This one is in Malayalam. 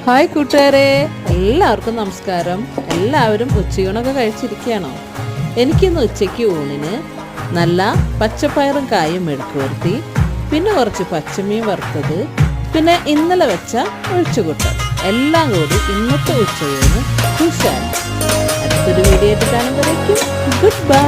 ഹായ് കൂട്ടുകാരെ, എല്ലാവർക്കും നമസ്കാരം. എല്ലാവരും ഉച്ചയൂണൊക്കെ കഴിച്ചിരിക്കുകയാണോ? എനിക്കിന്ന് ഉച്ചയ്ക്ക് ഊണിന് നല്ല പച്ചപ്പയറും കായും മെഴുക്ക് വരട്ടി, പിന്നെ കുറച്ച് പച്ചമീൻ വറുത്തത്, പിന്നെ ഇന്നലെ വെച്ച ഒഴിച്ചുകൂട്ടൽ എല്ലാം കൂടി ഇന്നത്തെ ഉച്ചയൂണ് കുശാണ്. അടുത്തൊരു വീഡിയോ ആയിട്ട് കാണുമ്പോഴേക്കും ഗുഡ് ബൈ.